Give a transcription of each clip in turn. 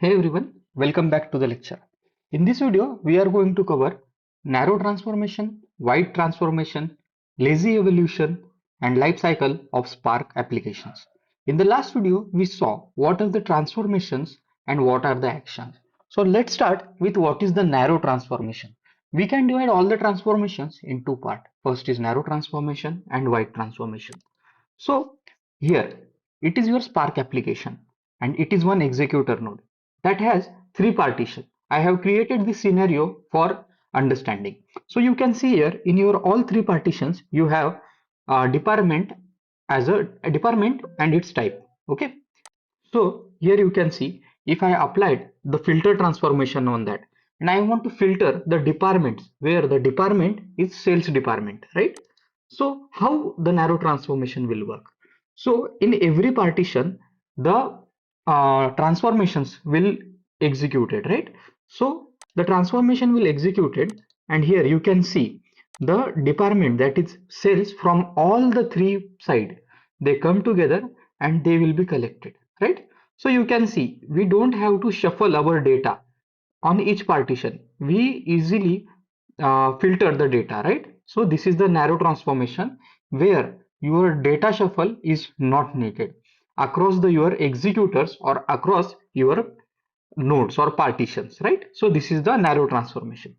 Hey everyone, welcome back to the lecture. In this video, we are going to cover narrow transformation, wide transformation, lazy evolution, and life cycle of Spark applications. In the last video, we saw what are the transformations and what are the actions. So let's start with what is the narrow transformation. We can divide all the transformations in two parts. First is narrow transformation and wide transformation. So here it is your Spark application and it is one executor node that has three partitions. I have created this scenario for understanding. So you can see here in your all three partitions you have a department as a department and its type. Okay. So here you can see if I applied the filter transformation on that and I want to filter the departments where the department is sales department, right? So how the narrow transformation will work? So in every partition, the transformations will executed, right? So the transformation will executed and here you can see the department that is sales from all the three side. They come together and they will be collected, right? So you can see we don't have to shuffle our data on each partition. We easily filter the data, right? So this is the narrow transformation where your data shuffle is not needed across your executors or across your nodes or partitions, right? So this is the narrow transformation.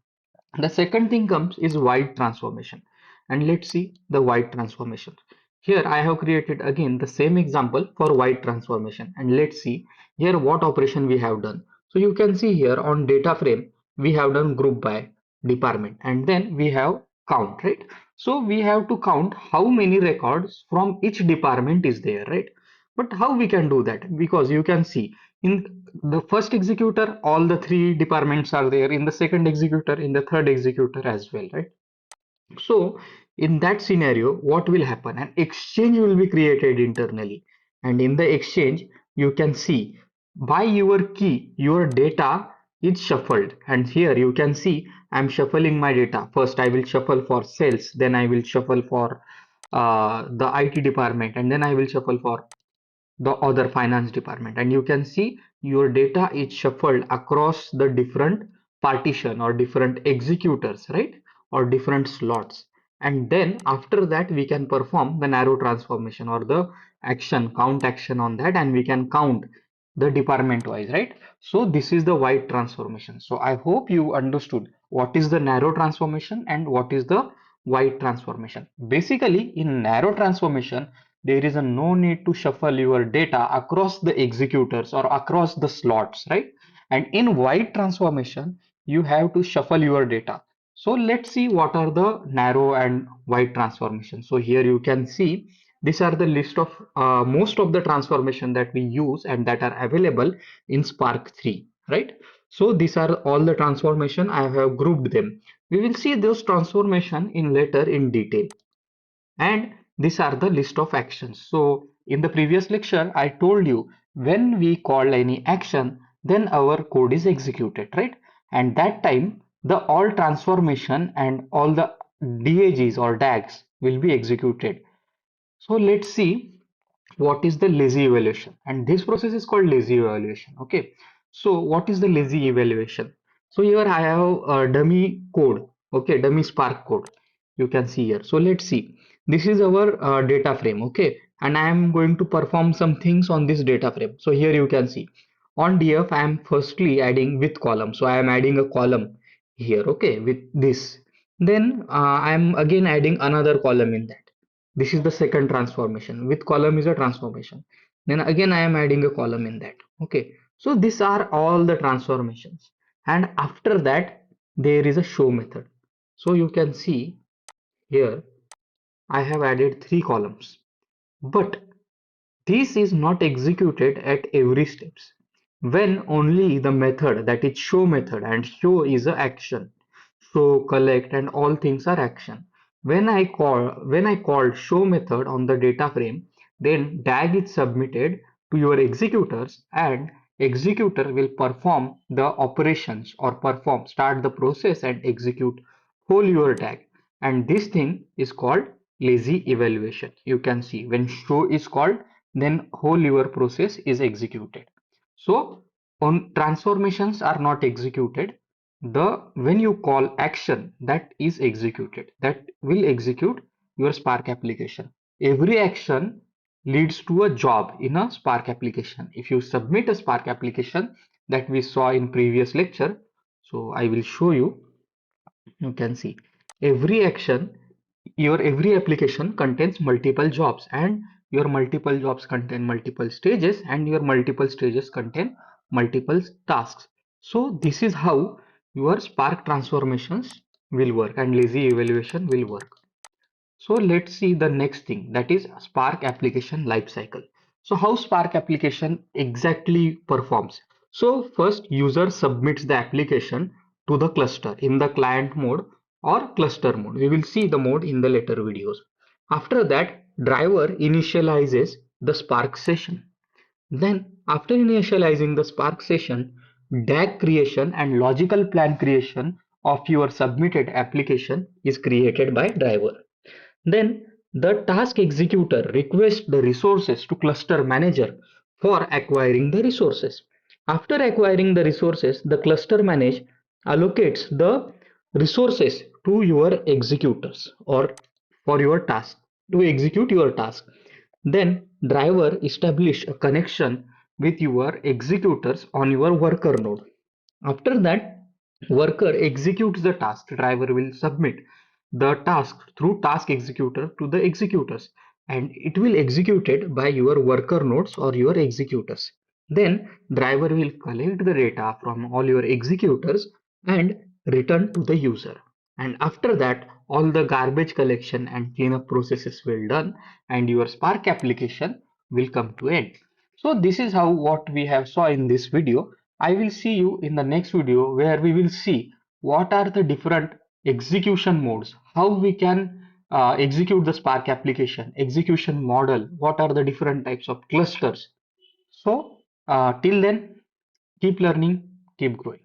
The second thing comes is wide transformation. And let's see the wide transformation. Here I have created again the same example for wide transformation. And let's see here what operation we have done. So you can see here on data frame, we have done group by department and then we have count, right? So we have to count how many records from each department is there, right? But how we can do that? Because you can see in the first executor, all the three departments are there. In the second executor, in the third executor as well, right? So in that scenario, what will happen? An exchange will be created internally. And in the exchange, you can see by your key, your data is shuffled. And here you can see I'm shuffling my data. First, I will shuffle for sales, then I will shuffle for the IT department, and then I will shuffle for the other finance department, and you can see your data is shuffled across the different partition or different executors, right, or different slots. And then after that we can perform the narrow transformation or the action count action on that, and we can count the department wise, right? So this is the wide transformation. So I hope you understood what is the narrow transformation and what is the wide transformation. Basically in narrow transformation there is a no need to shuffle your data across the executors or across the slots, right? And in wide transformation, you have to shuffle your data. So let's see what are the narrow and wide transformations. So here you can see these are the list of most of the transformation that we use and that are available in Spark 3, right? So these are all the transformation. I have grouped them. We will see those transformation in later in detail. And these are the list of actions. So in the previous lecture, I told you when we call any action, then our code is executed, right? And that time, the all transformation and all the DAGs or DAGs will be executed. So let's see what is the lazy evaluation, and this process is called lazy evaluation. Okay, so what is the lazy evaluation? So here I have a dummy code, okay, dummy Spark code you can see here. So let's see, this is our data frame, okay, and I am going to perform some things on this data frame. So here you can see on df I am firstly adding with column, so I am adding a column here, okay, with this. Then I am again adding another column in that. This is the second transformation. With column is a transformation. Then again I am adding a column in that. Okay. So these are all the transformations. And after that there is a show method. So you can see here I have added three columns. But this is not executed at every steps. When only the method, that is show method, and show is a action. Show, collect, and all things are action. When I call show method on the data frame, then DAG is submitted to your executors and executor will perform the operations or perform start the process and execute whole your DAG. And this thing is called lazy evaluation. You can see when show is called, then whole your process is executed. So on transformations are not executed, the when you call action that is executed, that will execute your Spark application. Every action leads to a job in a Spark application. If you submit a Spark application that we saw in previous lecture, so I will show you. You can see every action, your every application contains multiple jobs, and your multiple jobs contain multiple stages, and your multiple stages contain multiple tasks. So this is how your Spark transformations will work and lazy evaluation will work. So let's see the next thing, that is Spark application lifecycle. So how Spark application exactly performs? So first user submits the application to the cluster in the client mode or cluster mode. We will see the mode in the later videos. After that, driver initializes the Spark session. Then after initializing the Spark session, DAG creation and logical plan creation of your submitted application is created by driver. Then the task executor requests the resources to cluster manager for acquiring the resources. After acquiring the resources, the cluster manager allocates the resources to your executors or for your task to execute your task. Then driver establish a connection with your executors on your worker node. After that, worker executes the task. Driver will submit the task through task executor to the executors, and it will execute it by your worker nodes or your executors. Then driver will collect the data from all your executors and return to the user. And after that, all the garbage collection and cleanup processes will done, and your Spark application will come to end. So this is how what we have saw in this video. I will see you in the next video where we will see what are the different execution modes, how we can execute the Spark application, execution model, what are the different types of clusters. So till then, keep learning, keep growing.